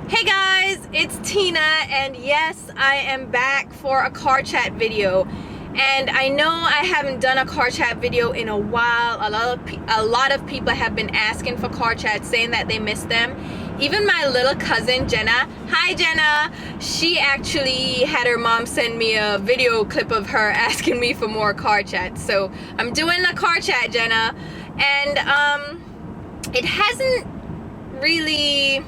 Hey guys, it's Tina, and yes, I am back for a car chat video. And I know I haven't done a car chat video in a while. A lot of people have been asking for car chats, saying that they miss them. Even my little cousin Jenna, hi Jenna, she actually had her mom send me a video clip of her asking me for more car chats. So I'm doing a car chat, Jenna, and it hasn't really,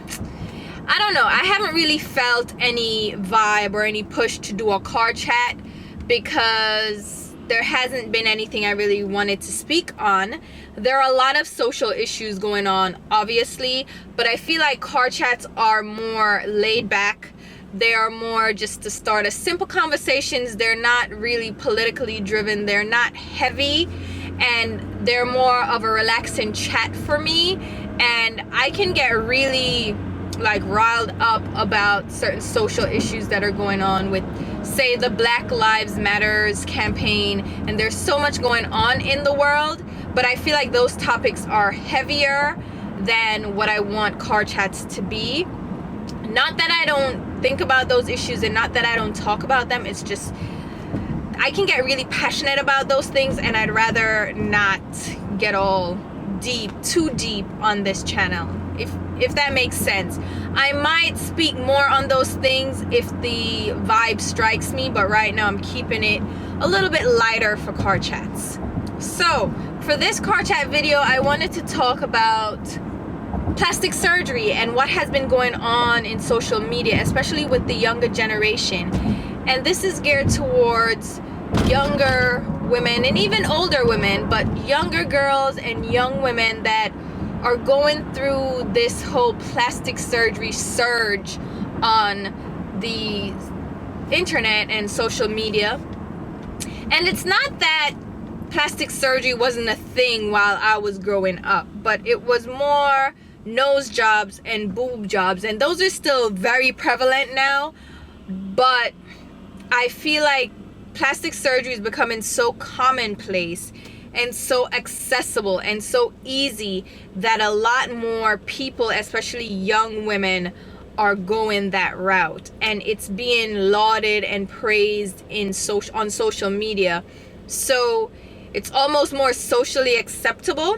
I don't know, I haven't really felt any vibe or any push to do a car chat because there hasn't been anything I really wanted to speak on. There are a lot of social issues going on, obviously, but I feel like car chats are more laid back. They are more just to start a simple conversations. They're not really politically driven. They're not heavy, and they're more of a relaxing chat for me. And I can get really riled up about certain social issues that are going on with, say, the Black Lives Matters campaign, and there's so much going on in the world, but I feel like those topics are heavier than what I want car chats to be. Not that I don't think about those issues and not that I don't talk about them, it's just I can get really passionate about those things, and I'd rather not get all too deep on this channel, if that makes sense. I might speak more on those things if the vibe strikes me, but right now I'm keeping it a little bit lighter for car chats. So for this car chat video, I wanted to talk about plastic surgery and what has been going on in social media, especially with the younger generation. And this is geared towards younger women and even older women, but younger girls and young women that are going through this whole plastic surgery surge on the internet and social media. And it's not that plastic surgery wasn't a thing while I was growing up, but it was more nose jobs and boob jobs, and those are still very prevalent now. But I feel like plastic surgery is becoming so commonplace and so accessible and so easy that a lot more people, especially young women, are going that route, and it's being lauded and praised on social media. So it's almost more socially acceptable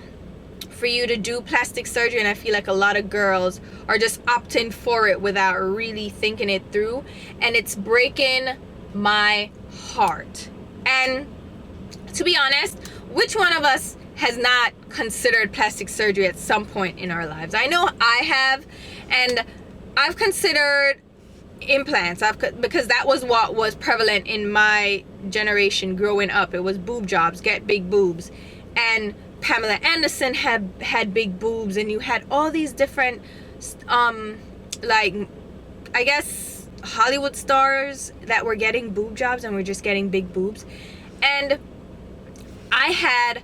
for you to do plastic surgery, and I feel like a lot of girls are just opting for it without really thinking it through, and it's breaking my heart. And to be honest, which one of us has not considered plastic surgery at some point in our lives? I know I have, and I've considered implants because that was what was prevalent in my generation growing up. It was boob jobs, get big boobs, and Pamela Anderson had big boobs, and you had all these different I guess Hollywood stars that were getting boob jobs and were just getting big boobs. And I had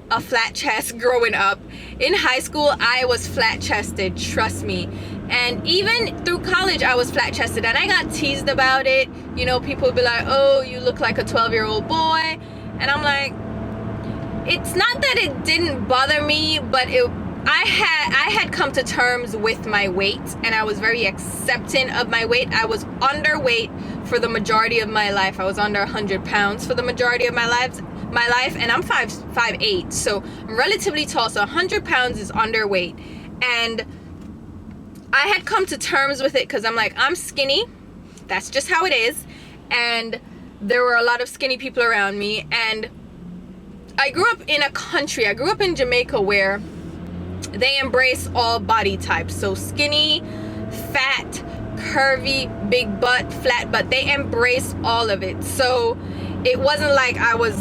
a flat chest growing up. In high school, I was flat chested, trust me. And even through college, I was flat chested, and I got teased about it. You know, people would be like, oh, you look like a 12-year-old boy. And I'm like, it's not that it didn't bother me, but I had come to terms with my weight, and I was very accepting of my weight. I was underweight for the majority of my life. I was under 100 pounds for the majority of my life, and I'm 5'8", so I'm relatively tall, so 100 pounds is underweight. And I had come to terms with it because I'm like, I'm skinny, that's just how it is. And there were a lot of skinny people around me, and I grew up in a country, I grew up in Jamaica, where they embrace all body types. So skinny, fat, curvy, big butt, flat butt, they embrace all of it. So it wasn't like I was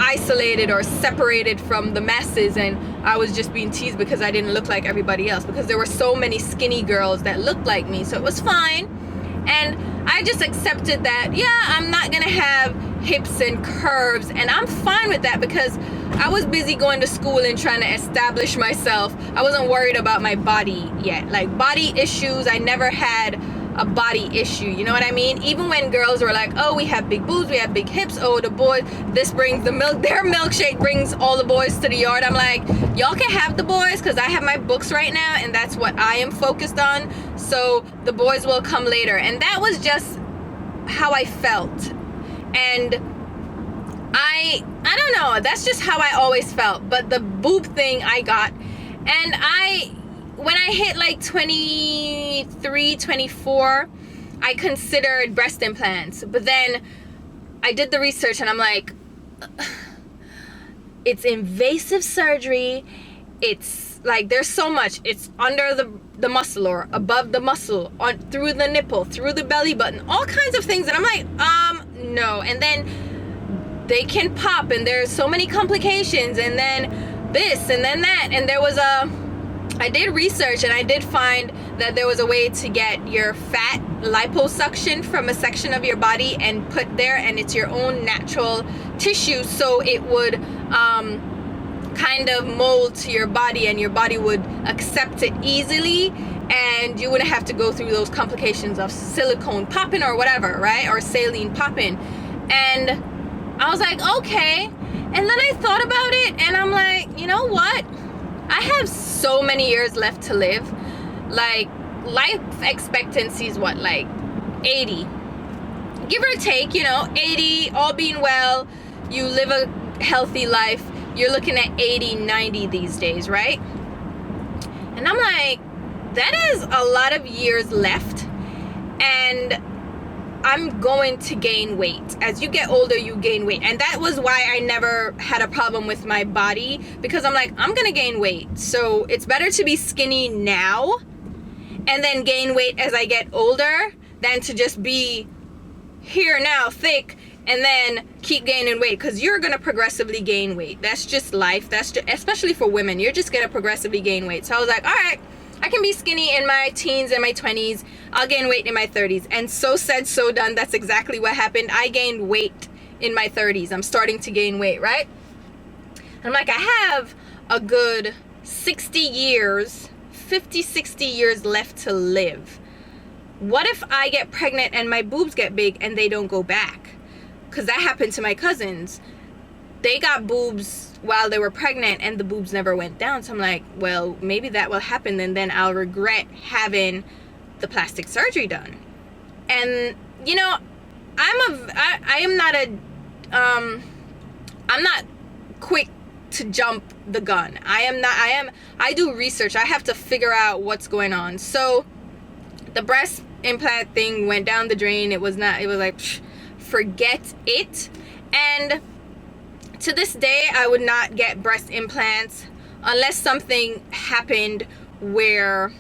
isolated or separated from the masses and I was just being teased because I didn't look like everybody else, because there were so many skinny girls that looked like me. So it was fine, and I just accepted that, yeah, I'm not gonna have hips and curves, and I'm fine with that because I was busy going to school and trying to establish myself. I wasn't worried about my body yet. Like, body issues, I never had a body issue, you know what I mean? Even when girls were like, oh, we have big boobs, we have big hips, oh, the boys, this brings the milk, their milkshake brings all the boys to the yard. I'm like, y'all can have the boys because I have my books right now, and that's what I am focused on. so the boys will come later. And that was just how I felt. And I don't know, that's just how I always felt. But the boob thing I got, and when I hit like 23, 24, I considered breast implants. But then I did the research and I'm like, it's invasive surgery. It's like, there's so much. It's under the muscle or above the muscle, on through the nipple, through the belly button, all kinds of things. And I'm like, no. And then they can pop, and there's so many complications, and then this and then that. And I did research, and I did find that there was a way to get your fat liposuction from a section of your body and put there, and it's your own natural tissue, so it would kind of mold to your body, and your body would accept it easily, and you wouldn't have to go through those complications of silicone popping or whatever, right? Or saline popping. And I was like, okay. And then I thought about it, and I'm like, you know what? I have so many years left to live. Like, life expectancy is what, like 80, give or take, 80, all being well, you live a healthy life, you're looking at 80, 90 these days, right? And I'm like, that is a lot of years left, and I'm going to gain weight. As you get older, you gain weight. And that was why I never had a problem with my body, because I'm like, I'm gonna gain weight. So it's better to be skinny now and then gain weight as I get older than to just be here now, thick, and then keep gaining weight, because you're gonna progressively gain weight. That's just life. That's just, especially for women, you're just gonna progressively gain weight. So I was like, all right, I can be skinny in my teens and my 20s. I'll gain weight in my 30s. And so said, so done. That's exactly what happened. I gained weight in my 30s. I'm starting to gain weight, right? And I'm like, I have a good 60 years, 50, 60 years left to live. What if I get pregnant and my boobs get big and they don't go back? Because that happened to my cousins. They got boobs while they were pregnant and the boobs never went down. So I'm like, well, maybe that will happen, and then I'll regret having the plastic surgery done. And I'm not quick to jump the gun. I do research. I have to figure out what's going on. So the breast implant thing went down the drain. It was like, psh, forget it. And to this day, I would not get breast implants unless something happened where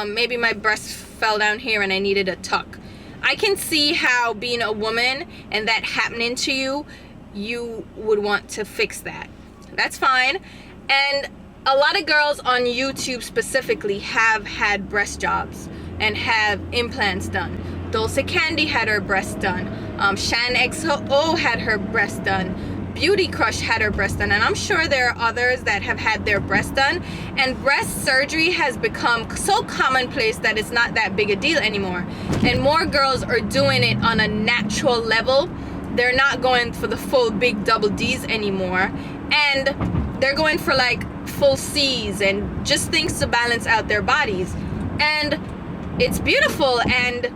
maybe my breast fell down here and I needed a tuck. I can see how, being a woman and that happening to you, you would want to fix that. That's fine. And a lot of girls on YouTube specifically have had breast jobs and have implants done. Dulce Candy had her breast done. Shan XO had her breast done. Beauty Crush had her breast done, and I'm sure there are others that have had their breast done. And breast surgery has become so commonplace that it's not that big a deal anymore, and more girls are doing it on a natural level. They're not going for the full big double D's anymore, and they're going for like full C's and just things to balance out their bodies. And it's beautiful, and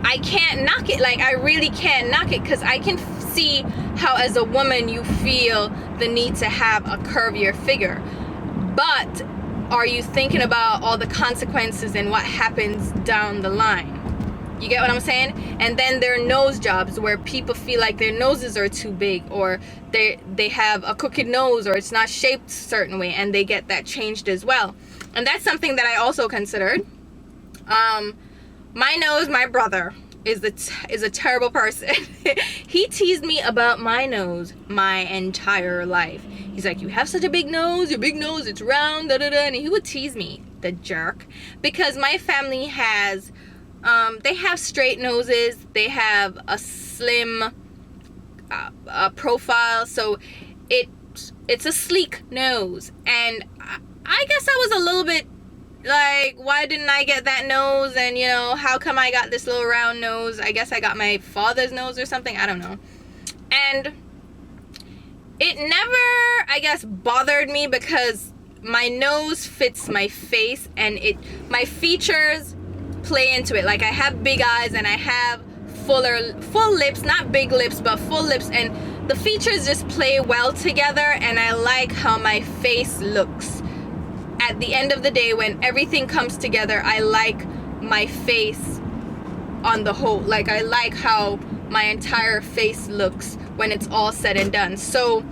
I can't knock it. Like, I really can't knock it, because I can see how as a woman you feel the need to have a curvier figure. But are you thinking about all the consequences and what happens down the line? You get what I'm saying? And then there are nose jobs where people feel like their noses are too big, or they have a crooked nose, or it's not shaped a certain way, and they get that changed as well. And that's something that I also considered. My nose, my brother is a terrible person. He teased me about my nose my entire life. He's like, you have such a big nose, your big nose, it's round, da da da. And he would tease me, the jerk, because my family has, they have straight noses, they have a slim profile, so it's a sleek nose. And I guess I was a little bit like, why didn't I get that nose? And how come I got this little round nose? I guess I got my father's nose or something, I don't know. And it never, I guess, bothered me, because my nose fits my face, and my features play into it. Like I have big eyes and I have full lips, not big lips, but full lips, and the features just play well together, and I like how my face looks. At the end of the day, when everything comes together, I like my face on the whole. Like I like how my entire face looks when it's all said and done. So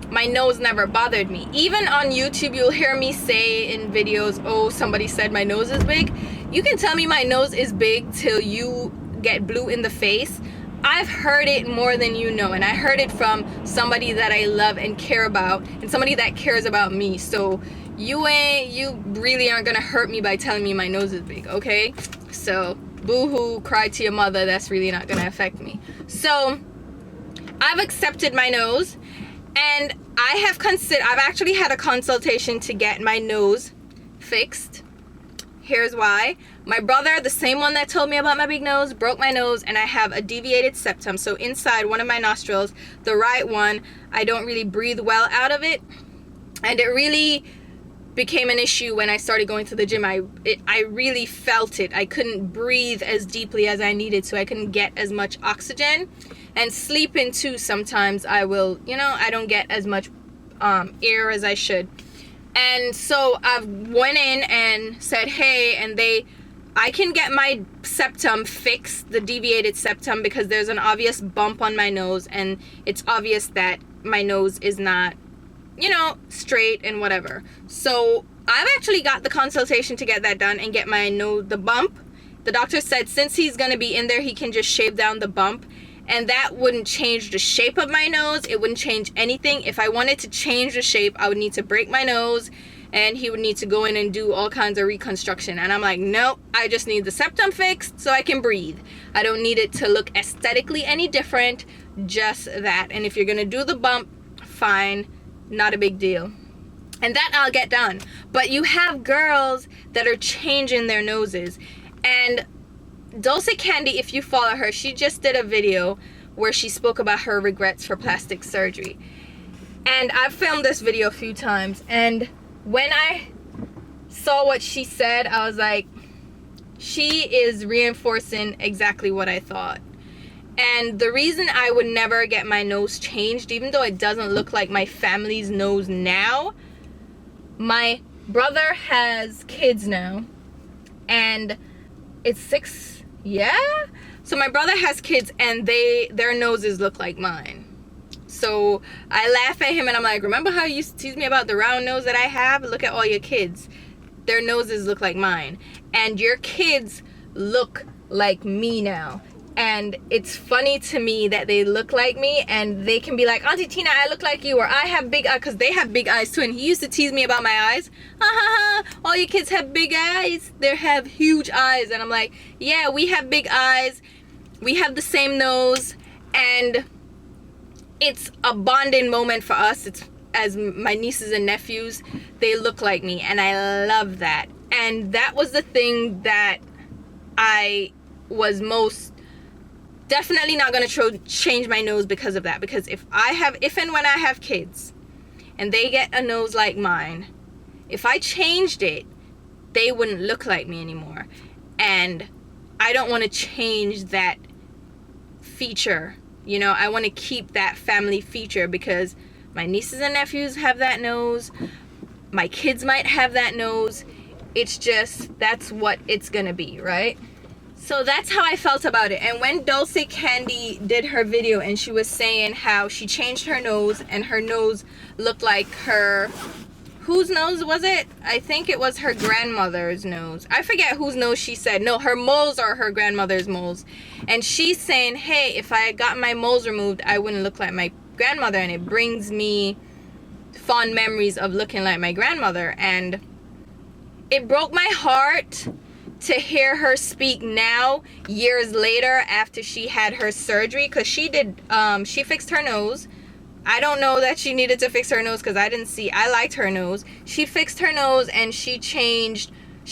my nose never bothered me. Even on YouTube, you'll hear me say in videos, oh, somebody said my nose is big. You can tell me my nose is big till you get blue in the face. I've heard it more than you know, and I heard it from somebody that I love and care about, and somebody that cares about me. So you really aren't gonna hurt me by telling me my nose is big, okay? So boo-hoo, cry to your mother. That's really not gonna affect me. So I've accepted my nose, and I've actually had a consultation to get my nose fixed. Here's why. My brother, the same one that told me about my big nose, broke my nose, and I have a deviated septum. So inside one of my nostrils, the right one, I don't really breathe well out of it, and it really became an issue when I started going to the gym. I really felt it. I couldn't breathe as deeply as I needed to. I couldn't get as much oxygen, and sleeping too, sometimes I will, I don't get as much air as I should. And so I went in and said, hey, and I can get my septum fixed, the deviated septum, because there's an obvious bump on my nose, and it's obvious that my nose is not, straight and whatever. So I've actually got the consultation to get that done and get my nose, the bump. The doctor said since he's going to be in there, he can just shave down the bump, and that wouldn't change the shape of my nose. It wouldn't change anything. If I wanted to change the shape, I would need to break my nose, and he would need to go in and do all kinds of reconstruction. And I'm like, nope, I just need the septum fixed so I can breathe. I don't need it to look aesthetically any different, just that. And if you're gonna do the bump, fine, not a big deal. And that I'll get done. But you have girls that are changing their noses. And Dulce Candy, if you follow her, she just did a video where she spoke about her regrets for plastic surgery. And I've filmed this video a few times, and when I saw what she said, I was like, she is reinforcing exactly what I thought. And the reason I would never get my nose changed, even though it doesn't look like my family's nose now, my brother has kids now, and it's 6, yeah? So my brother has kids, and their noses look like mine. So I laugh at him, and I'm like, remember how you used to tease me about the round nose that I have? Look at all your kids. Their noses look like mine. And your kids look like me now. And it's funny to me that they look like me, and they can be like, Auntie Tina, I look like you, or I have big eyes, because they have big eyes too. And he used to tease me about my eyes. Ha ha ha, all your kids have big eyes. They have huge eyes. And I'm like, yeah, we have big eyes. We have the same nose. And it's a bonding moment for us. It's as my nieces and nephews, they look like me, and I love that. And that was the thing that I was most definitely not going to change my nose because of that. Because if and when I have kids and they get a nose like mine, if I changed it, they wouldn't look like me anymore. And I don't want to change that feature. I want to keep that family feature, because my nieces and nephews have that nose. My kids might have that nose. It's just, that's what it's going to be, right? So that's how I felt about it. And when Dulce Candy did her video and she was saying how she changed her nose and her nose looked like her, whose nose was it? I think it was her grandmother's nose. I forget whose nose she said. No, her moles are her grandmother's moles. And she's saying, hey, if I got my moles removed, I wouldn't look like my grandmother. And it brings me fond memories of looking like my grandmother. And it broke my heart to hear her speak now, years later, after she had her surgery, because she fixed her nose. I don't know that she needed to fix her nose, because I liked her nose. She fixed her nose, and she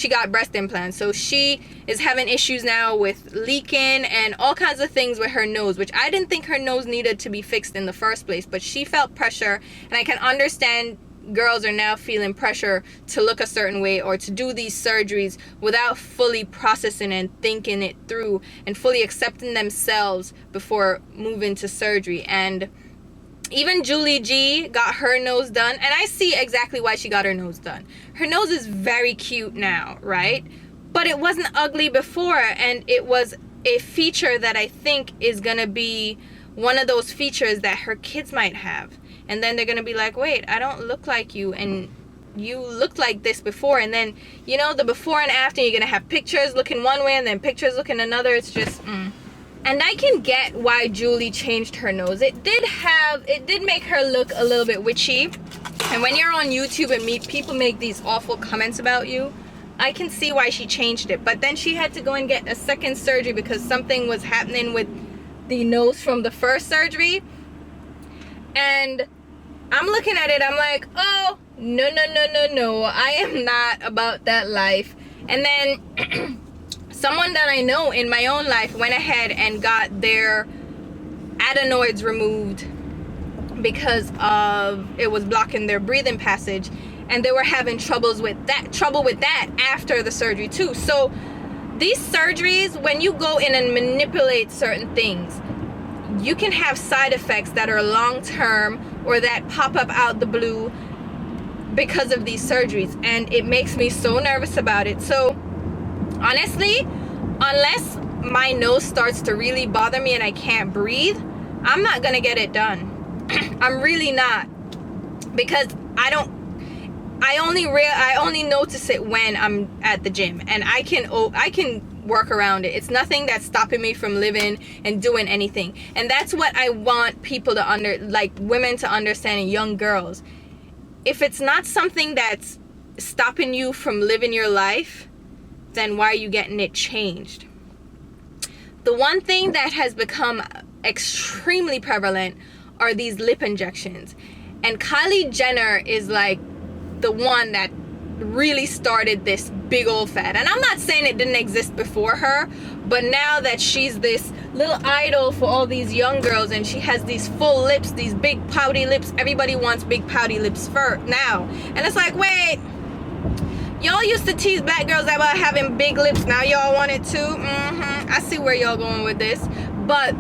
got breast implants. So she is having issues now with leaking and all kinds of things with her nose, which I didn't think her nose needed to be fixed in the first place, but she felt pressure, and I can understand girls are now feeling pressure to look a certain way or to do these surgeries without fully processing and thinking it through and fully accepting themselves before moving to surgery. And even Julie G got her nose done, and I see exactly why she got her nose done. Her nose is very cute now, right? But it wasn't ugly before, and it was a feature that I think is gonna be one of those features that her kids might have. And then they're gonna be like, wait, I don't look like you, and you looked like this before. And then, you know, the before and after, you're gonna have pictures looking one way and then pictures looking another. It's just And I can get why Julie changed her nose. It did make her look a little bit witchy. And when you're on YouTube and people make these awful comments about you, I can see why she changed it. But then she had to go and get a second surgery because something was happening with the nose from the first surgery. And I'm looking at it, I'm like, oh, no, I am not about that life. And then someone that I know in my own life went ahead and got their adenoids removed because of it was blocking their breathing passage, and they were having trouble with that after the surgery too. So these surgeries, when you go in and manipulate certain things, you can have side effects that are long-term or that pop up out the blue because of these surgeries, and it makes me so nervous about it. So honestly, unless my nose starts to really bother me and I can't breathe, I'm not gonna get it done. I'm really not, because I only notice it when I'm at the gym, and I can work around it. It's nothing that's stopping me from living and doing anything. And that's what I want people to women to understand, and young girls. If it's not something that's stopping you from living your life, then why are you getting it changed? The one thing that has become extremely prevalent are these lip injections. And Kylie Jenner is like the one that really started this big old fad. And I'm not saying it didn't exist before her, but now that she's this little idol for all these young girls, and she has these full lips, these big pouty lips, everybody wants big pouty lips now. And it's like, wait, y'all used to tease black girls about having big lips, now y'all want it too? I see where y'all going with this. But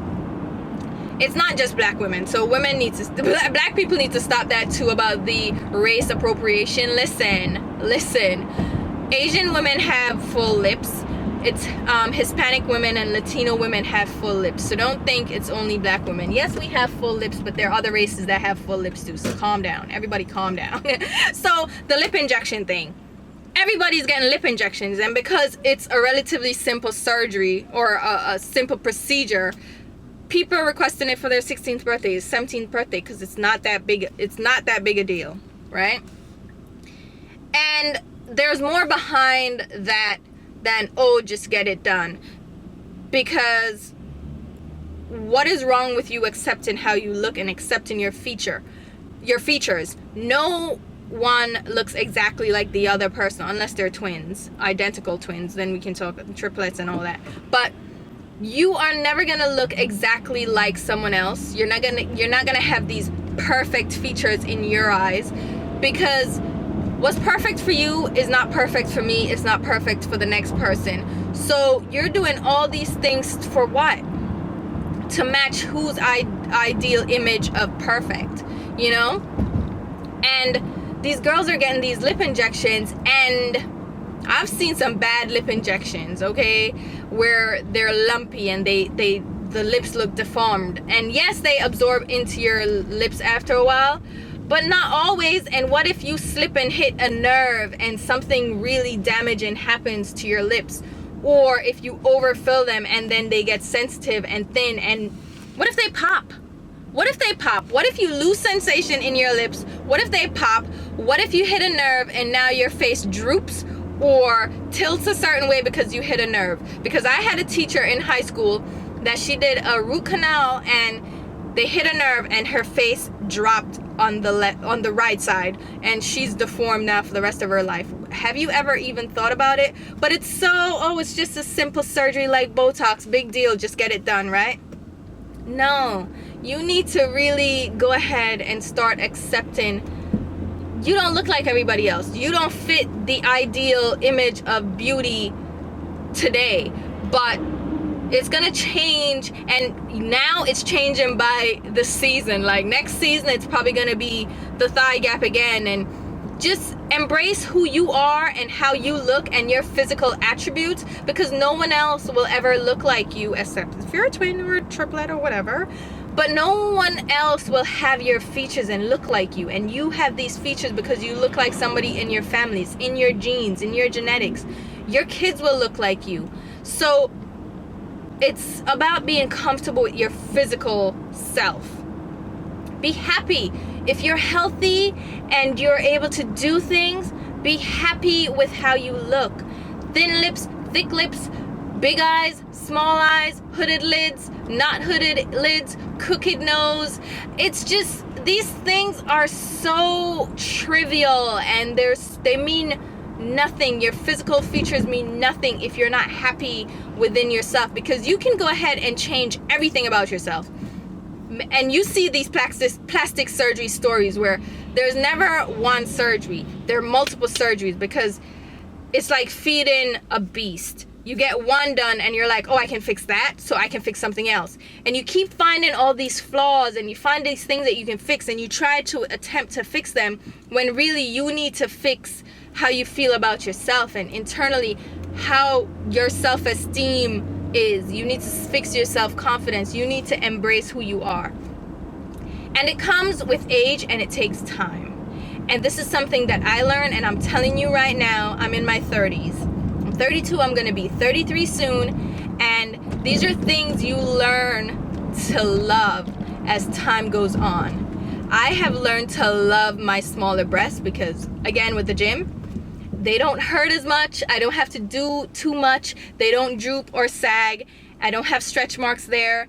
it's not just black women. So women need to, black people need to stop that too about the race appropriation. Listen. Asian women have full lips. It's Hispanic women and Latino women have full lips. So don't think it's only black women. Yes, we have full lips, but there are other races that have full lips too. So calm down. Everybody calm down. So the lip injection thing. Everybody's getting lip injections, and because it's a relatively simple surgery or a simple procedure, people are requesting it for their 16th birthday, 17th birthday, because it's not that big a deal, right? And there's more behind that than, oh, just get it done. Because what is wrong with you accepting how you look and accepting your features? No one looks exactly like the other person unless they're twins, identical twins. Then we can talk triplets and all that. But you are never gonna look exactly like someone else. You're not gonna have these perfect features in your eyes, because what's perfect for you is not perfect for me, it's not perfect for the next person. So you're doing all these things for what? To match whose ideal image of perfect, you know? And these girls are getting these lip injections, and I've seen some bad lip injections, okay, where they're lumpy and the lips look deformed. And yes, they absorb into your lips after a while, but not always. And what if you slip and hit a nerve and something really damaging happens to your lips? Or if you overfill them and then they get sensitive and thin, and what if they pop? What if they pop? What if you lose sensation in your lips? What if they pop? What if you hit a nerve and now your face droops or tilts a certain way because you hit a nerve? Because I had a teacher in high school that she did a root canal and they hit a nerve and her face dropped on the right side, and she's deformed now for the rest of her life. Have you ever even thought about it? But it's so, oh, it's just a simple surgery like Botox, big deal, just get it done, right? No, you need to really go ahead and start accepting you don't look like everybody else. You don't fit the ideal image of beauty today, but it's gonna change, and now it's changing by the season. Like next season it's probably gonna be the thigh gap again. And just embrace who you are and how you look and your physical attributes, because no one else will ever look like you, except if you're a twin or a triplet or whatever. But no one else will have your features and look like you. And you have these features because you look like somebody in your families, in your genes, in your genetics. Your kids will look like you. So it's about being comfortable with your physical self. Be happy. If you're healthy and you're able to do things, be happy with how you look. Thin lips, thick lips, big eyes, small eyes, hooded lids, not hooded lids, crooked nose. It's just, these things are so trivial, and they mean nothing. Your physical features mean nothing if you're not happy within yourself, because you can go ahead and change everything about yourself. And you see these plastic surgery stories where there's never one surgery, there are multiple surgeries, because it's like feeding a beast. You get one done and you're like, oh, I can fix that, so I can fix something else. And you keep finding all these flaws, and you find these things that you can fix, and you try to attempt to fix them, when really you need to fix how you feel about yourself, and internally how your self-esteem is. You need to fix your self-confidence. You need to embrace who you are. And it comes with age, and it takes time. And this is something that I learned, and I'm telling you right now, I'm in my 30s. I'm 32, I'm gonna be 33 soon. And these are things you learn to love as time goes on. I have learned to love my smaller breasts because, again, with the gym, they don't hurt as much. I don't have to do too much. They don't droop or sag. I don't have stretch marks there.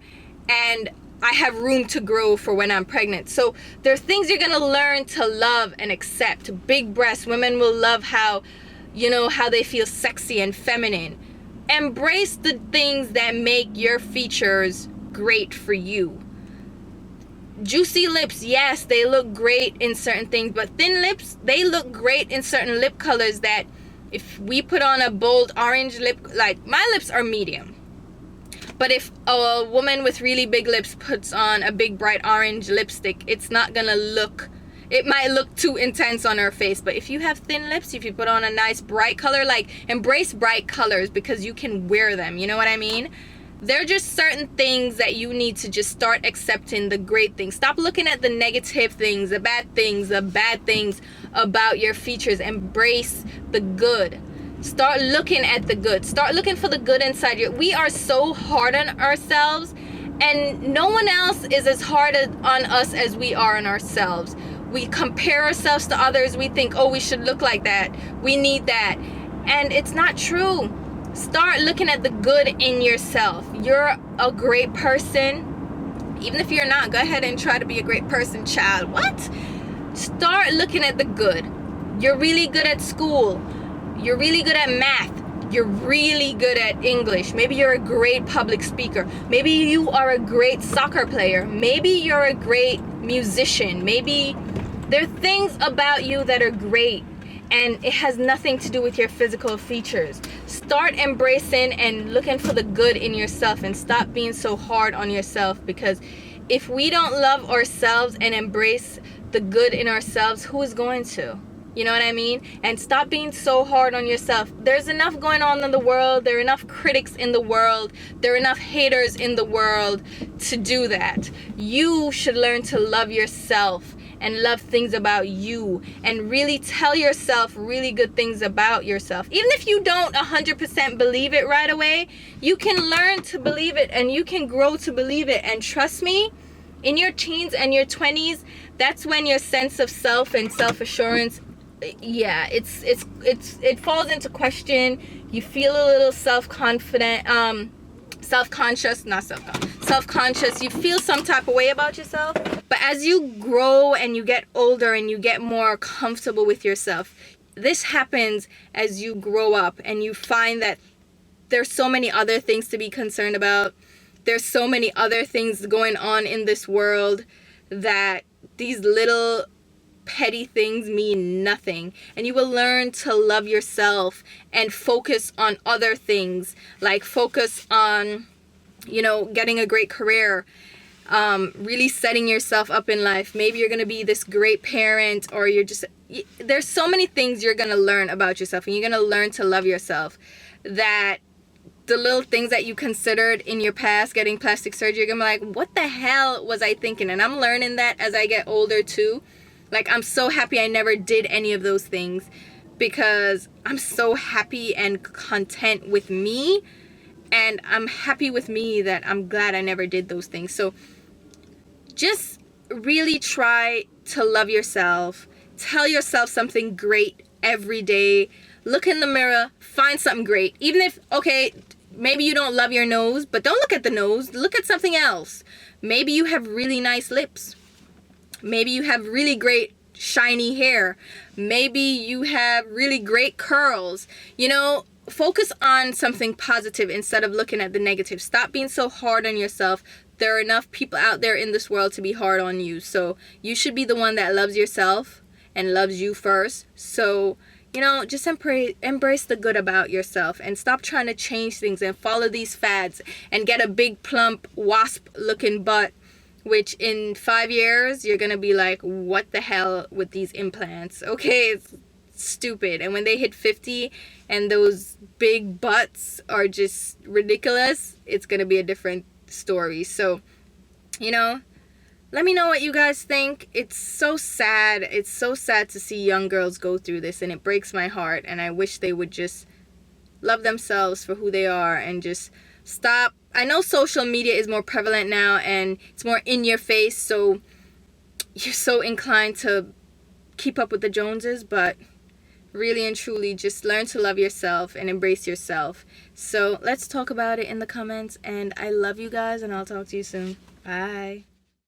And I have room to grow for when I'm pregnant. So there are things you're gonna learn to love and accept. Big breasts, women will love how, how they feel sexy and feminine. Embrace the things that make your features great for you. Juicy lips, yes, they look great in certain things, but thin lips, they look great in certain lip colors that if we put on a bold orange lip, like my lips are medium. But if a woman with really big lips puts on a big bright orange lipstick, it's not gonna look, it might look too intense on her face. But if you have thin lips, if you put on a nice bright color, like embrace bright colors because you can wear them, you know what I mean? There are just certain things that you need to just start accepting the great things. Stop looking at the negative things, the bad things about your features. Embrace the good. Start looking at the good. Start looking for the good inside you. We are so hard on ourselves, and no one else is as hard on us as we are on ourselves. We compare ourselves to others. We think, oh, we should look like that. We need that. And it's not true. Start looking at the good in yourself. You're a great person. Even if you're not, go ahead and try to be a great person, child. What? Start looking at the good. You're really good at school. You're really good at math. You're really good at English. Maybe you're a great public speaker. Maybe you are a great soccer player. Maybe you're a great musician. Maybe there are things about you that are great, and it has nothing to do with your physical features. Start embracing and looking for the good in yourself, and stop being so hard on yourself, because if we don't love ourselves and embrace the good in ourselves, who is going to? You know what I mean? And stop being so hard on yourself. There's enough going on in the world. There are enough critics in the world. There are enough haters in the world to do that. You should learn to love yourself and love things about you, and really tell yourself really good things about yourself. Even if you don't 100% believe it right away, you can learn to believe it, and you can grow to believe it. And trust me, in your teens and your 20s, that's when your sense of self and self-assurance, yeah, it falls into question. You feel a little self-confident, self-conscious, not self-conscious. You feel some type of way about yourself. But as you grow and you get older and you get more comfortable with yourself, this happens as you grow up and you find that there's so many other things to be concerned about. There's so many other things going on in this world, that these little petty things mean nothing, and you will learn to love yourself and focus on other things, like focus on, you know, getting a great career, really setting yourself up in life. Maybe you're gonna be this great parent, or there's so many things you're gonna learn about yourself, and you're gonna learn to love yourself, that the little things that you considered in your past, getting plastic surgery, you're gonna be like, what the hell was I thinking? And I'm learning that as I get older too. Like, I'm so happy I never did any of those things, because I'm so happy and content with me, and I'm happy with me that I'm glad I never did those things. So just really try to love yourself. Tell yourself something great every day. Look in the mirror, find something great. Even if, okay, maybe you don't love your nose, but don't look at the nose. Look at something else. Maybe you have really nice lips. Maybe you have really great shiny hair. Maybe you have really great curls. You know, focus on something positive instead of looking at the negative. Stop being so hard on yourself. There are enough people out there in this world to be hard on you. So you should be the one that loves yourself and loves you first. So, you know, just embrace the good about yourself, and stop trying to change things and follow these fads and get a big plump wasp looking butt, which in 5 years you're gonna be like, what the hell with these implants? Okay, it's stupid. And when they hit 50 and those big butts are just ridiculous, it's gonna be a different story. So, you know, let me know what you guys think. It's so sad. It's so sad to see young girls go through this, and it breaks my heart, and I wish they would just love themselves for who they are and just stop. I know social media is more prevalent now, and it's more in your face, so you're so inclined to keep up with the Joneses, but really and truly just learn to love yourself and embrace yourself. So let's talk about it in the comments, and I love you guys, and I'll talk to you soon. Bye.